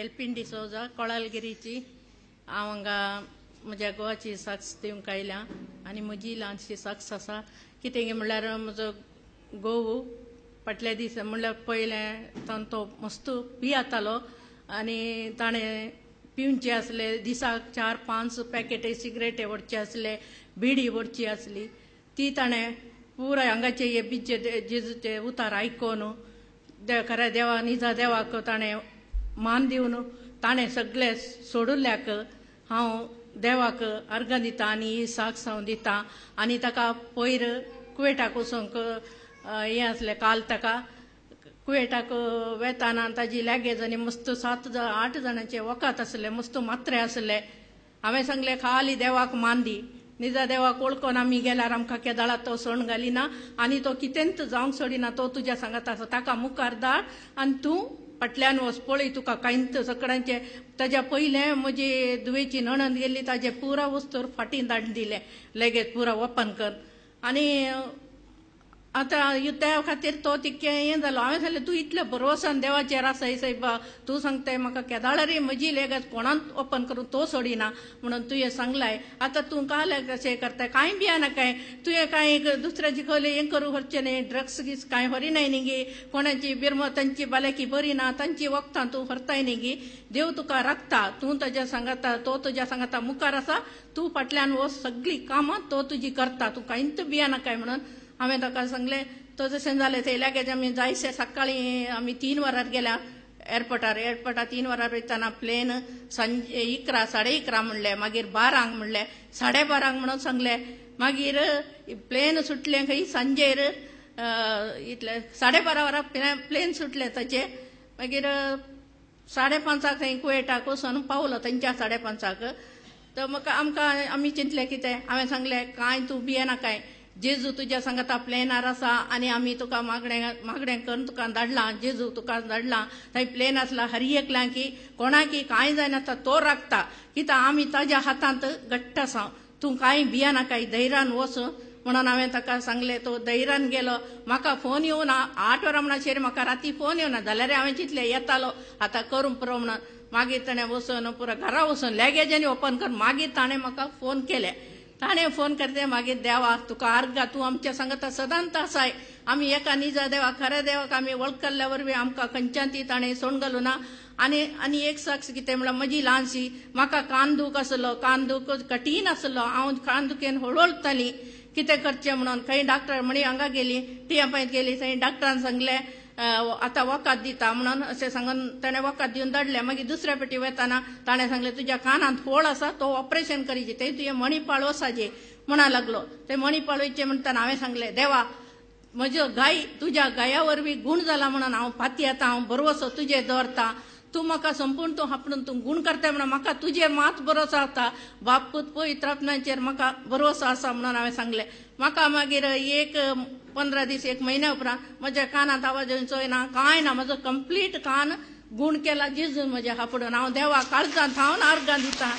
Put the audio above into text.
एल्पिन डिसोजा कोळालगिरीची हांव हांगा म्हज्या घोवाची सक्स दिवंक आयल्या आनी म्हजी ल्हानशी सक्स आसा कितें म्हणल्यार म्हजो घोव फाटल्या दीस म्हणल्यार पयलें तो मस्त पियेतालो आनी ताणें पिवचे आसले दिसाक 4-5 पॅकेट सिगरेटे व्हरचे आसले बिडी व्हरची आसली ती ताणें पुराय हांगाचे हे बिचे जेजूचे उतार आयकोन खऱ्या देवा निजा देवाक ताणें मान दिवन ताणें सगळें सोडुल्ल्याक हांव देवाक अर्घ दिता आनी ही साक्स हांव दिता आनी ताका पयर कुवेटाक वचूंक हें आसलें काल ताका कुवेटाक वेताना ताजी लॅगेज आनी मस्त 7-8 जाणांचे वकात आसले मस्त मात्रे आसले हांवें सांगलें खाली देवाक मान दी निजा देवाक वळखून आमी गेल्यार आमकां केदाळात तो सण घालिना आनी तो कितेंच जावंक सोडिना तो तुज्या सांगात आसा ताका मुखार धाड आनी तूं फाटल्यान वच पळय तुका कांयच सगळ्यांचे ताज्या पयलें म्हजी दुवेची नणंद गेल्ली ताजे पुरा वस्तूर फाटीं धाडून दिले लेगीत पुरा ओपन कर आनी आतां त्या खातीर तो तितकें हें जालो हांवें सांगलें तूं इतलें भरवोसान देवाचेर आसा सायबा तूं सांगताय म्हाका केदाळारी म्हजी लेगत कोणान ओपन करून तो सोडिना म्हणून तुवें सांगलाय आतां तूं काल कशें करताय कांय भियाना काय तुवें कांय दुसऱ्याची खंय हें करूं व्हरचें न्ही ड्रग्स गीस कांय व्हरिनाय न्ही गी कोणाची बिरमो तांची बालायकी बरी ना तांची वखदां तूं व्हरताय न्ही गी देव तुका राखता तूं ताज्या सांगाता तो तुज्या सांगाता मुखार आसा तूं फाटल्यान वच सगळीं कामां तो तुजी करता तूं कांयच भियाना काय म्हणून हांवें ताका सांगलें तो जशें जालें थंय लॅगेज आमी जायशे सकाळीं आमी 3 वरार गेल्या एअरपोर्टार 3 वरार वयताना प्लेन सांजे 11:30 म्हणलें मागीर 12 म्हणलें 12:30 म्हणून सांगलें मागीर प्लेन सुटलें खंय सांजेर इतले 12:30 वरां प्लेन सुटलें ताचें मागीर 5:30 थंय कुवेटाक वचून पावलो तांच्या 5:30 तर म्हाका आमी चिंतलें कितें हांवें सांगलें कांय तूं भियेना काय जेजू तुज्या सांगाता प्लेनार आसा आनी आमी तुका मागणें करून तुका धाडलां जेजू तुका धाडलां थंय प्लेन आसला हर एकल्यां की कोणाकी कांय जायना तो राखता कित्याक आमी ताज्या हातांत घट्ट आसा तूं कांय भियेना काय धैर्यान वच म्हणून हांवें ताका सांगलें तो धैर्यान गेलो म्हाका फोन येवना 8 वरां म्हणसर म्हाका राती फोन येवना जाल्यार हांवें चिंतलें येतालो आतां करूं पुरो म्हणून मागीर ताणें वचून पुरो घरा वचून लॅगेजांनी ओपन कर मागीर ताणें म्हाका फोन केलें ताणें फोन करते मागीर देवा तुका अर्घा तूं आमच्या सांगाता सदांच आसाय आमी एका निजा देवा खऱ्या देवाक आमी वळखल्या वरवीं आमकां खंयच्यान ती ताणें सोडून घालूं ना आनी एक साक्ष कितें म्हणल्यार म्हजी ल्हानशी म्हाका कान दूख आसलो कान दूख कठीण आसलो हांव कान दुखेन हळहळटाली कितें करचें म्हणून खंय डॉक्टर म्हणी हांगा गेली टियापायत गेली थंय डॉक्टरान सांगलें आतां वखद दिता म्हणून अशें सांगून ताणें वखद दिवन धाडलें मागीर दुसऱ्या पेटी वयताना ताणें सांगलें तुज्या कानांत फोळ आसा तो ऑपरेशन करीचे ते तुवें मणिपाळ वसाजे म्हणा लागलो ते मणिपाळ वयचे म्हणटाना हांवें सांगलें देवा म्हज्यो गाय तुज्या गाया वरवीं गूण जाला म्हणून हांव फाती येता हांव बरोवसो तुजेर दवरता तूं म्हाका संपूर्ण तूं आपणून तूं गूण करता म्हणून म्हाका तुजेर मात भरोसो आसा बाप पूत पवित्र आत्म्याचेर म्हाका भरोसो आसा म्हणून हांवें सांगलें म्हाका मागीर 15 दीस 1 म्हयन्या उपरांत म्हज्या कानांत आवाज येवचो ना कांय ना म्हजो कंप्लीट कान गूण केला जेजून म्हज्या हापडून हांव देवा काळजांत हांव अर्घां दिता